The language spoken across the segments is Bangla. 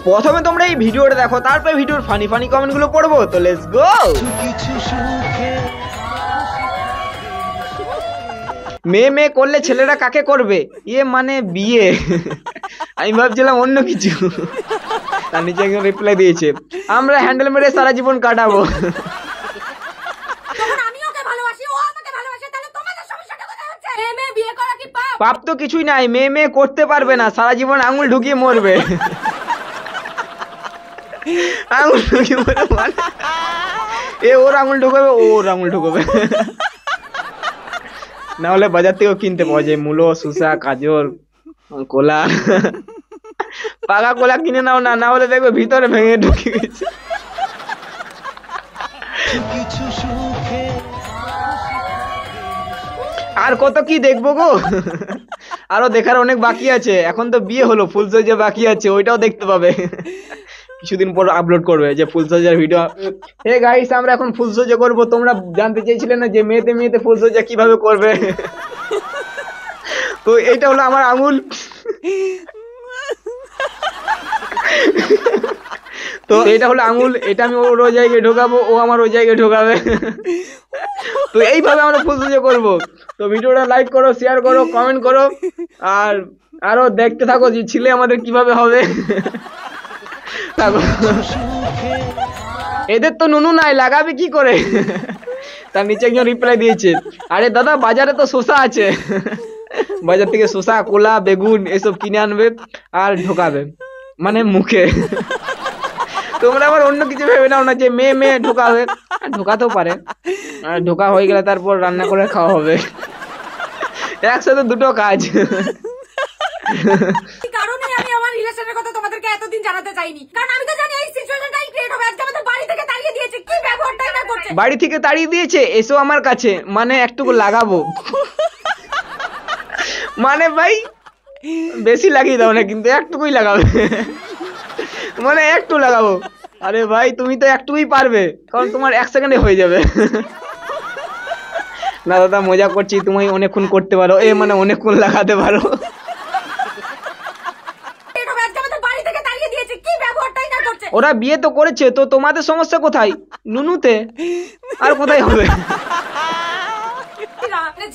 প্রথমে তোমরা এই ভিডিওটা দেখো, তারপরে ভিডিওর ফানি ফানি কমেন্টগুলো পড়বো। তো লেটস গো। মেয়ে মেয়ে করলে ছেলেরা কাকে করবে? ইয়ে মানে বিয়ে। আমি ভাবছিলাম অন্য কিছু। তার নিচে একজন রিপ্লাই দিয়েছে, আমরা হ্যান্ডেল মেরে সারা জীবন কাটাবো। পাপ তো কিছুই নাই, মেয়ে মেয়ে করতে পারবে না, সারা জীবন আঙুল ঢুকিয়ে মরবে। আঙুল ঢুকিয়ে মরবে মানে এ ওর আঙুল ঢুকাবে, ওর আঙুল ঢুকাবে। না হলে বাজার থেকেও কিনতে পাওয়া যায় মূলো, শসা, গাজর, কলা। পাকা কলা কিনে নাও না, না হলে দেখবে ভিতরে ভেঙে ঢুকে গেছে। আর কত কি দেখবো গো, আরো দেখার অনেক বাকি আছে। এখন তো বিয়ে হলো, ফুলসজ্জা বাকি আছে, ওইটাও দেখতে পাবে। কিছুদিন পর আপলোড করবে যে ফুলসজ্জার ভিডিও। হে গাইস, আমরা এখন ফুলসজ্জা করবো। তোমরা জানতে চেয়েছিলে না যে মেয়েতে মেয়েতে ফুলসজ্জা কিভাবে করবে? তো এইটা হলো আমার আঙুল। তো এটা হলো আঙুল, এটা আমি ওর ওই জায়গায় ঢোকাবো, ও আমার ওই জায়গায় ঢোকাবে। তো এইভাবে আমরা ফুলসজ্জা করবো। তো ভিডিওটা লাইক করো, শেয়ার করো, কমেন্ট করো, আর আরো দেখতে থাকো যে ছেলে আমাদের কিভাবে হবে। এদের তো নুনু নাই, লাগাবে কি করে? তার নিচে একজন রিপ্লাই দিয়েছে, আরে দাদা বাজারে তো শসা আছে, বাজার থেকে শসা, কলা, বেগুন এসব কিনে আনবে আর ঢোকাবে, মানে মুখে। তোমরা আবার অন্য কিছু ভেবে নাও না যে মেয়ে মেয়ে ঢোকাবে। ঢোকাতেও পারে, ঢোকা হয়ে গেলে তারপর রান্না করে খাওয়া হবে। একসাথে দুটো কাজ। কারণে আমি আমার রিলেশনের কথা তোমাদেরকে এতদিন জানাতে চাইনি, কারণ আমি তো জানি এই সিচুয়েশনটাই ক্রিয়েট হবে। আজকে আমাদের বাড়ি থেকে তাড়িয়ে দিয়েছে, কি ব্যবহারটাই না করছে। বাড়ি থেকে তাড়িয়ে দিয়েছে, এসো আমার কাছে, মানে একটুকু লাগাবো। মানে ভাই বেশি লাগিয়ে দাও না, কিন্তু একটুকুই লাগাবে, মানে একটু লাগাবো। আরে ভাই তুমি তো একটুকুই পারবে, কারণ তোমার 1 সেকেন্ডে হয়ে যাবে। না দাদা মজা করছি, তুমি অনেকক্ষণ করতে পারো, এ মানে অনেকক্ষণ লাগাতে পারো। ওরা বিয়ে তো করেছে, তো তোমাদের সমস্যা কোথায়? নুনুতে, আর কোথায় হবে?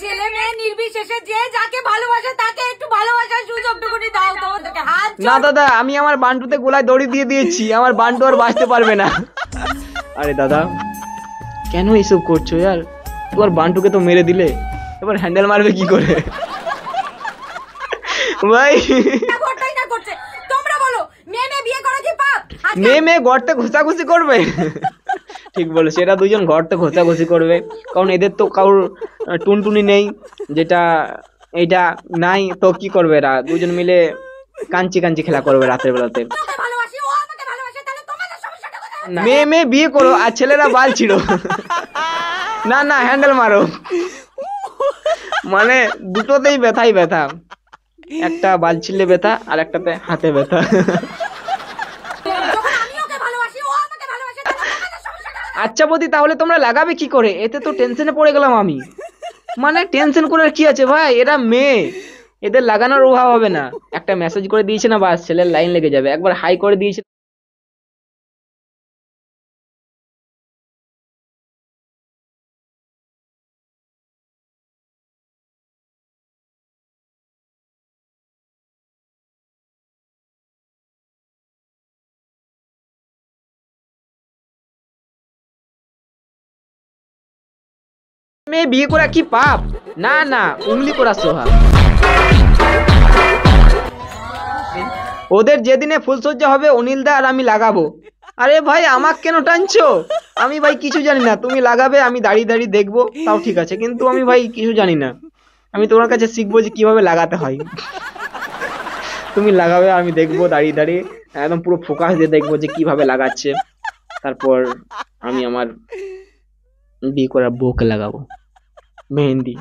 ছেলে মেয়ে নির্বিশেষে যে যাকে ভালোবাসে তাকে একটু ভালোবাসার সুযোগটুকুনি দাও তোমাদেরকে। না দাদা, আমি আমার বান্টুতে গোলায় দড়ি দিয়ে দিয়েছি, আমার বান্টু আর বাঁচতে পারবে না। আরে দাদা কেন এইসব করছো यार? তোমার বান্টুকে তো মেরে দিলে, এবার হ্যান্ডেল মারবে কি করে? ভাই তোমরা বলো, মেয়ে মেয়ে বিয়ে করা কি পাপ? মেয়ে মেয়ে গর্তে ঘষাঘষি করবে। ঠিক বলেছে, এরা দুজন গর্তে ঘষাঘষি করবে, কারণ এদের তো কারোর টুনটুনি নেই, যেটা এইটা নাই। তো কি করবে এরা দুজন মিলে? কাঞ্চি কাঞ্চি খেলা করবে রাতের বেলাতে। মেয়ে মেয়ে বিয়ে করো আর ছেলেরা বাল ছিড়ো। না না হ্যান্ডেল মারো, মানে দুটোতেই ব্যথাই ব্যথা, একটা বাল ছিড়লে ব্যথা আর একটাতে হাতে ব্যথা। আচ্ছা বৌদি, তাহলে তোমরা লাগাবে কি করে? এতে তো টেনশনে পড়ে গেলাম আমি। মানে টেনশন করার কি আছে ভাই, এরা মেয়ে, এদের লাগানোর অভাব হবে না। একটা মেসেজ করে দিয়েছে না, বাস ছেলের লাইন লেগে যাবে। একবার হাই করে দিয়েছে, মেয়ে বিয়ে করা কি পাপ? না না, উংলি করা সোহাগ। ওদের যেদিনে ফুলসজ্জা হবে অনিলদা আর আমি লাগাবো। আরে ভাই আমাকে কেন টানছো? আমি ভাই কিছু জানি না, তুমি লাগাবে আমি দাঁড়িয়ে দাঁড়িয়ে দেখবো, তাও ঠিক আছে, কিন্তু আমি ভাই কিছু জানি না। আমি তোমার কাছে শিখবো যে কিভাবে লাগাতে হয়। তুমি লাগাবে, আমি দেখবো দাঁড়িয়ে দাঁড়িয়ে, একদম পুরো ফোকাস দিয়ে দেখবো যে কিভাবে লাগাচ্ছে। তারপর আমি আমার বিয়ে করার বউকে লাগাবো মেহেন্দি,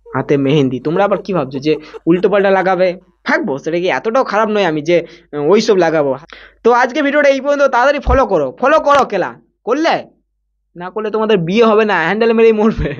হাতে মেহেন্দি। তোমরা আবার কি ভাবছো যে উল্টো পাল্টা লাগাবে? থাকবো, সেটা কি এতটাও খারাপ নয় আমি যে ওইসব লাগাবো। তো আজকে ভিডিওটা এই পর্যন্ত, তাড়াতাড়ি ফলো করো, ফলো করো। কেলা করলে না করলে তোমাদের বিয়ে হবে না, হ্যান্ডেল মেরেই মরবে।